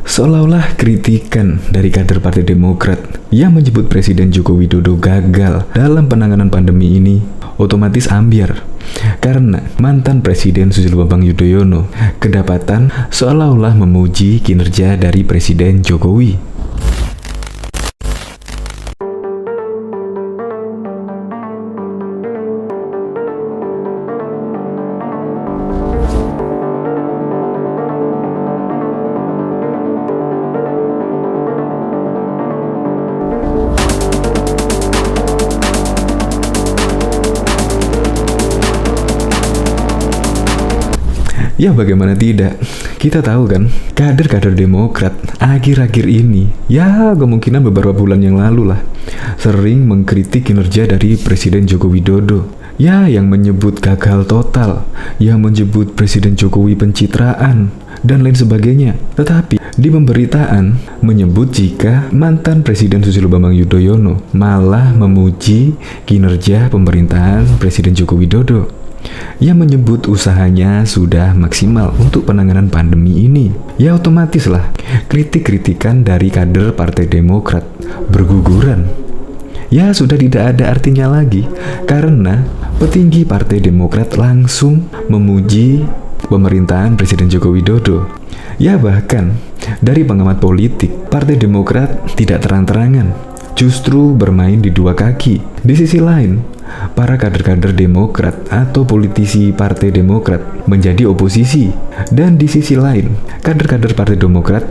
Seolah-olah kritikan dari kader Partai Demokrat yang menyebut Presiden Joko Widodo gagal dalam penanganan pandemi ini otomatis ambiar karena mantan Presiden Susilo Bambang Yudhoyono kedapatan seolah-olah memuji kinerja dari Presiden Jokowi. Ya bagaimana tidak, kita tahu kan, kader-kader Demokrat akhir-akhir ini, ya kemungkinan beberapa bulan yang lalu lah, sering mengkritik kinerja dari Presiden Joko Widodo. Ya, yang menyebut gagal total, yang menyebut Presiden Jokowi pencitraan, dan lain sebagainya. Tetapi di pemberitaan menyebut jika mantan Presiden Susilo Bambang Yudhoyono malah memuji kinerja pemerintahan Presiden Joko Widodo, yang menyebut usahanya sudah maksimal untuk penanganan pandemi ini. Ya otomatis lah, kritik-kritikan dari kader Partai Demokrat berguguran. Ya sudah tidak ada artinya lagi, karena petinggi Partai Demokrat langsung memuji pemerintahan Presiden Joko Widodo. Ya bahkan dari pengamat politik, Partai Demokrat tidak terang-terangan, justru bermain di dua kaki. Di sisi lain, para kader-kader Demokrat atau politisi Partai Demokrat menjadi oposisi. Dan di sisi lain, kader-kader Partai Demokrat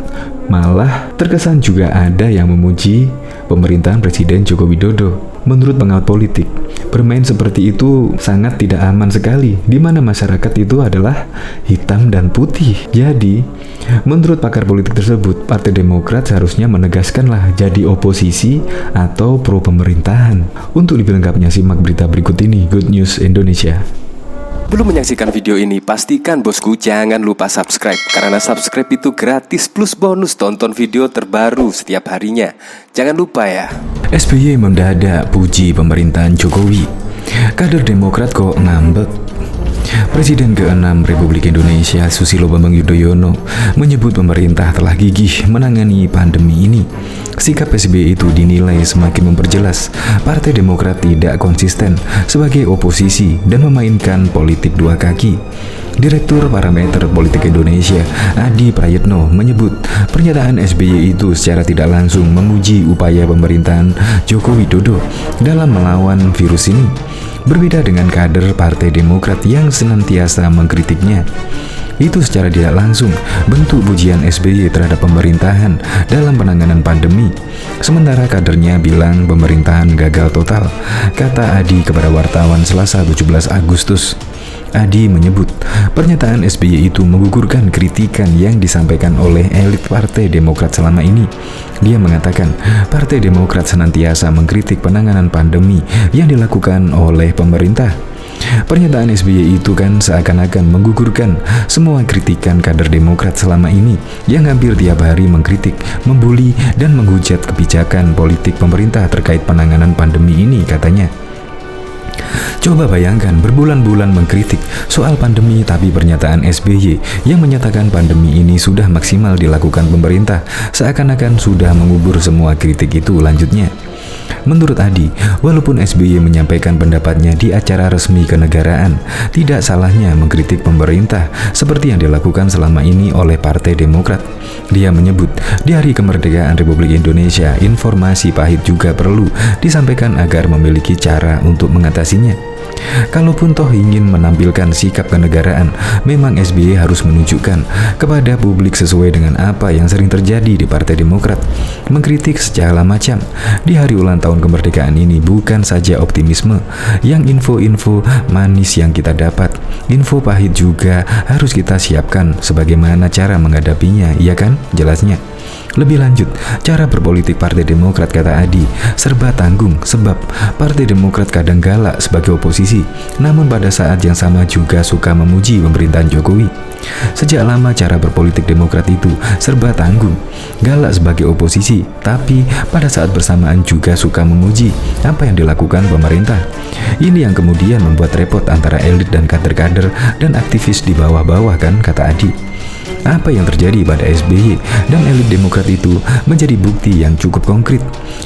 malah terkesan juga ada yang memuji pemerintahan Presiden Joko Widodo. Menurut pengamat politik, bermain seperti itu sangat tidak aman sekali, di mana masyarakat itu adalah hitam dan putih. Jadi, menurut pakar politik tersebut, Partai Demokrat seharusnya menegaskanlah jadi oposisi atau pro pemerintahan. Untuk lebih lengkapnya simak berita berikut ini, Good News Indonesia. Belum menyaksikan video ini, pastikan bosku jangan lupa subscribe, karena subscribe itu gratis plus bonus tonton video terbaru setiap harinya. Jangan lupa ya. SBY mendadak puji pemerintahan Jokowi. Kader Demokrat kok ngambek. Presiden ke-6 Republik Indonesia Susilo Bambang Yudhoyono menyebut pemerintah telah gigih menangani pandemi ini. Sikap SBY itu dinilai semakin memperjelas Partai Demokrat tidak konsisten sebagai oposisi dan memainkan politik dua kaki. Direktur Parameter Politik Indonesia, Adi Prayitno, menyebut pernyataan SBY itu secara tidak langsung memuji upaya pemerintahan Joko Widodo dalam melawan virus ini. Berbeda dengan kader Partai Demokrat yang senantiasa mengkritiknya. Itu secara tidak langsung bentuk pujian SBY terhadap pemerintahan dalam penanganan pandemi. Sementara kadernya bilang pemerintahan gagal total, kata Adi kepada wartawan Selasa 17 Agustus. Adi menyebut pernyataan SBY itu menggugurkan kritikan yang disampaikan oleh elit Partai Demokrat selama ini. Dia mengatakan Partai Demokrat senantiasa mengkritik penanganan pandemi yang dilakukan oleh pemerintah. Pernyataan SBY itu kan seakan-akan menggugurkan semua kritikan kader Demokrat selama ini yang hampir tiap hari mengkritik, membuli, dan menghujat kebijakan politik pemerintah terkait penanganan pandemi ini, katanya. Coba bayangkan berbulan-bulan mengkritik soal pandemi, tapi pernyataan SBY yang menyatakan pandemi ini sudah maksimal dilakukan pemerintah seakan-akan sudah mengubur semua kritik itu, lanjutnya. Menurut Adi, walaupun SBY menyampaikan pendapatnya di acara resmi kenegaraan, tidak salahnya mengkritik pemerintah seperti yang dilakukan selama ini oleh Partai Demokrat. Dia menyebut, di Hari Kemerdekaan Republik Indonesia, informasi pahit juga perlu disampaikan agar memiliki cara untuk mengatasinya. Kalaupun toh ingin menampilkan sikap kenegaraan, memang SBY harus menunjukkan kepada publik sesuai dengan apa yang sering terjadi di Partai Demokrat, mengkritik segala macam. Di hari ulang tahun kemerdekaan ini bukan saja optimisme, yang info-info manis yang kita dapat, info pahit juga harus kita siapkan sebagaimana cara menghadapinya, iya kan? Jelasnya. Lebih lanjut, cara berpolitik Partai Demokrat, kata Adi, serba tanggung sebab Partai Demokrat kadang galak sebagai oposisi, namun pada saat yang sama juga suka memuji pemerintahan Jokowi. Sejak lama cara berpolitik Demokrat itu serba tanggung, galak sebagai oposisi, tapi pada saat bersamaan juga suka memuji apa yang dilakukan pemerintah. Ini yang kemudian membuat repot antara elit dan kader-kader dan aktivis di bawah-bawah kan, kata Adi. Apa yang terjadi pada SBY dan elit Demokrat itu menjadi bukti yang cukup konkret.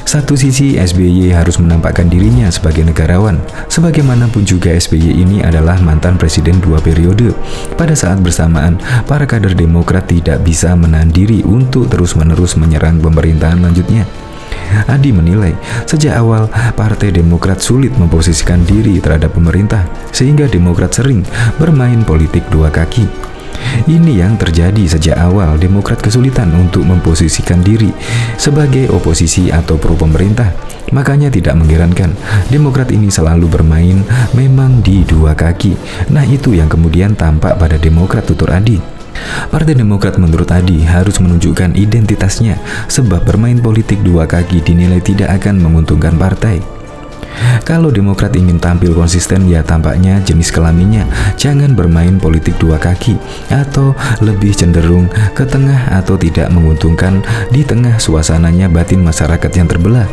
Satu sisi, SBY harus menampakkan dirinya sebagai negarawan. Sebagaimanapun juga SBY ini adalah mantan presiden 2 periode. Pada saat bersamaan, para kader Demokrat tidak bisa menahan diri untuk terus-menerus menyerang pemerintahan lanjutnya. Adi menilai, sejak awal Partai Demokrat sulit memposisikan diri terhadap pemerintah, sehingga Demokrat sering bermain politik dua kaki. Ini yang terjadi sejak awal. Demokrat kesulitan untuk memposisikan diri sebagai oposisi atau pro pemerintah. Makanya tidak mengherankan Demokrat ini selalu bermain memang di dua kaki. Nah, itu yang kemudian tampak pada Demokrat, tutur Adi. Partai Demokrat menurut Adi harus menunjukkan identitasnya, sebab bermain politik dua kaki dinilai tidak akan menguntungkan partai. Kalau Demokrat ingin tampil konsisten, ya tampaknya jenis kelaminnya jangan bermain politik dua kaki, atau lebih cenderung ke tengah atau tidak menguntungkan di tengah suasananya batin masyarakat yang terbelah.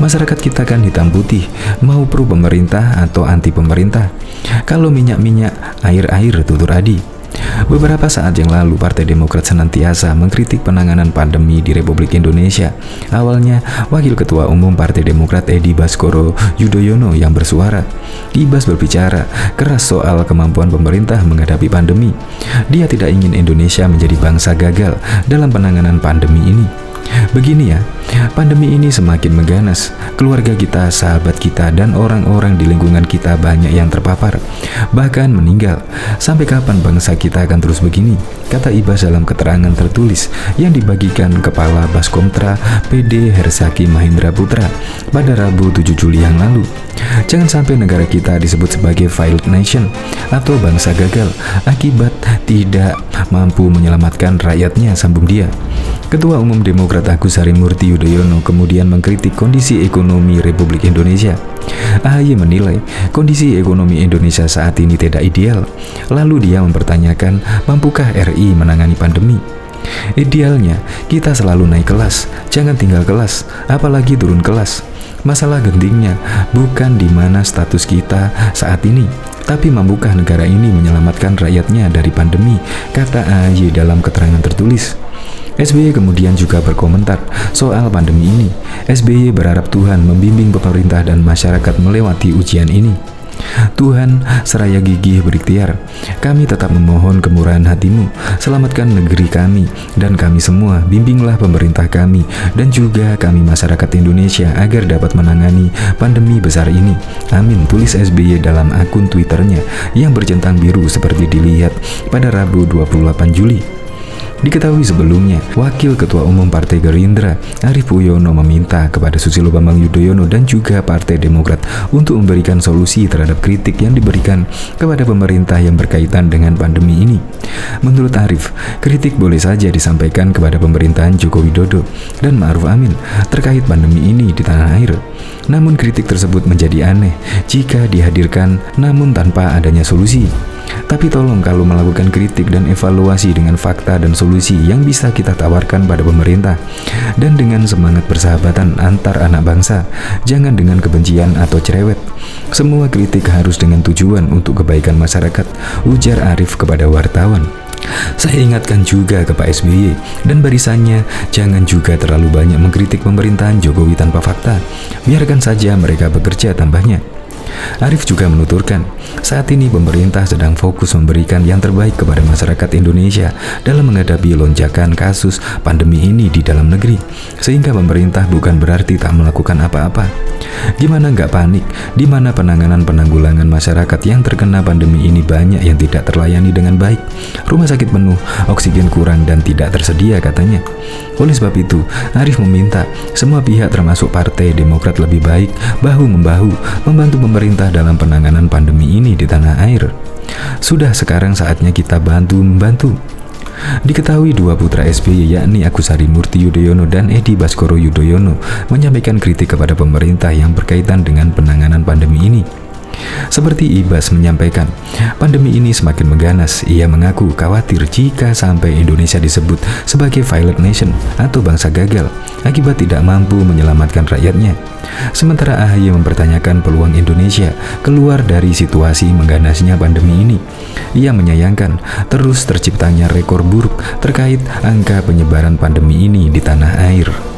Masyarakat kita kan hitam putih, mau pro pemerintah atau anti pemerintah. Kalau minyak-minyak, air-air, tutur Adi. Beberapa saat yang lalu, Partai Demokrat senantiasa mengkritik penanganan pandemi di Republik Indonesia. Awalnya, Wakil Ketua Umum Partai Demokrat Edi Baskoro Yudhoyono yang bersuara. Ibas berbicara keras soal kemampuan pemerintah menghadapi pandemi. Dia tidak ingin Indonesia menjadi bangsa gagal dalam penanganan pandemi ini. Begini ya, pandemi ini semakin mengganas. Keluarga kita, sahabat kita, dan orang-orang di lingkungan kita banyak yang terpapar, bahkan meninggal. Sampai kapan bangsa kita akan terus begini? Kata Ibas dalam keterangan tertulis yang dibagikan Kepala Baskomtra PD Hersaki Mahendra Putra pada Rabu 7 Juli yang lalu. Jangan sampai negara kita disebut sebagai failed nation atau bangsa gagal akibat tidak mampu menyelamatkan rakyatnya, sambung dia. Ketua Umum Demokrat Agus Harimurti Yudhoyono kemudian mengkritik kondisi ekonomi Republik Indonesia. AHY menilai kondisi ekonomi Indonesia saat ini tidak ideal. Lalu dia mempertanyakan, mampukah RI menangani pandemi? Idealnya, kita selalu naik kelas, jangan tinggal kelas, apalagi turun kelas. Masalah gentingnya bukan di mana status kita saat ini, tapi mampukah negara ini menyelamatkan rakyatnya dari pandemi, kata AHY dalam keterangan tertulis. SBY kemudian juga berkomentar soal pandemi ini. SBY berharap Tuhan membimbing pemerintah dan masyarakat melewati ujian ini. Tuhan seraya gigih berikhtiar, kami tetap memohon kemurahan hatimu, selamatkan negeri kami dan kami semua, bimbinglah pemerintah kami dan juga kami masyarakat Indonesia agar dapat menangani pandemi besar ini. Amin, tulis SBY dalam akun Twitternya yang bercentang biru seperti dilihat pada Rabu 28 Juli. Diketahui sebelumnya, Wakil Ketua Umum Partai Gerindra Arief Puyono meminta kepada Susilo Bambang Yudhoyono dan juga Partai Demokrat untuk memberikan solusi terhadap kritik yang diberikan kepada pemerintah yang berkaitan dengan pandemi ini. Menurut Arief, kritik boleh saja disampaikan kepada pemerintahan Joko Widodo dan Ma'ruf Amin terkait pandemi ini di tanah air. Namun kritik tersebut menjadi aneh jika dihadirkan namun tanpa adanya solusi. Tapi tolong kalau melakukan kritik dan evaluasi dengan fakta dan solusi yang bisa kita tawarkan pada pemerintah, dan dengan semangat persahabatan antar anak bangsa, jangan dengan kebencian atau cerewet. Semua kritik harus dengan tujuan untuk kebaikan masyarakat, ujar Arief kepada wartawan. Saya ingatkan juga ke Pak SBY dan barisannya, jangan juga terlalu banyak mengkritik pemerintahan Jokowi tanpa fakta. Biarkan saja mereka bekerja, tambahnya. Arief juga menuturkan, saat ini pemerintah sedang fokus memberikan yang terbaik kepada masyarakat Indonesia dalam menghadapi lonjakan kasus pandemi ini di dalam negeri, sehingga pemerintah bukan berarti tak melakukan apa-apa. Gimana nggak panik, di mana penanggulangan masyarakat yang terkena pandemi ini banyak yang tidak terlayani dengan baik. Rumah sakit penuh, oksigen kurang dan tidak tersedia, katanya. Oleh sebab itu, Arief meminta semua pihak termasuk Partai Demokrat lebih baik bahu-membahu membantu pemerintah dalam penanganan pandemi ini di tanah air. Sudah sekarang saatnya kita bantu-membantu. Diketahui dua putra SBY yakni Agus Harimurti Yudhoyono dan Edi Baskoro Yudhoyono menyampaikan kritik kepada pemerintah yang berkaitan dengan penanganan pandemi ini. Seperti Ibas menyampaikan, pandemi ini semakin mengganas. Ia mengaku khawatir jika sampai Indonesia disebut sebagai violent nation atau bangsa gagal akibat tidak mampu menyelamatkan rakyatnya. Sementara AHY mempertanyakan peluang Indonesia keluar dari situasi mengganasnya pandemi ini. Ia menyayangkan terus terciptanya rekor buruk terkait angka penyebaran pandemi ini di tanah air.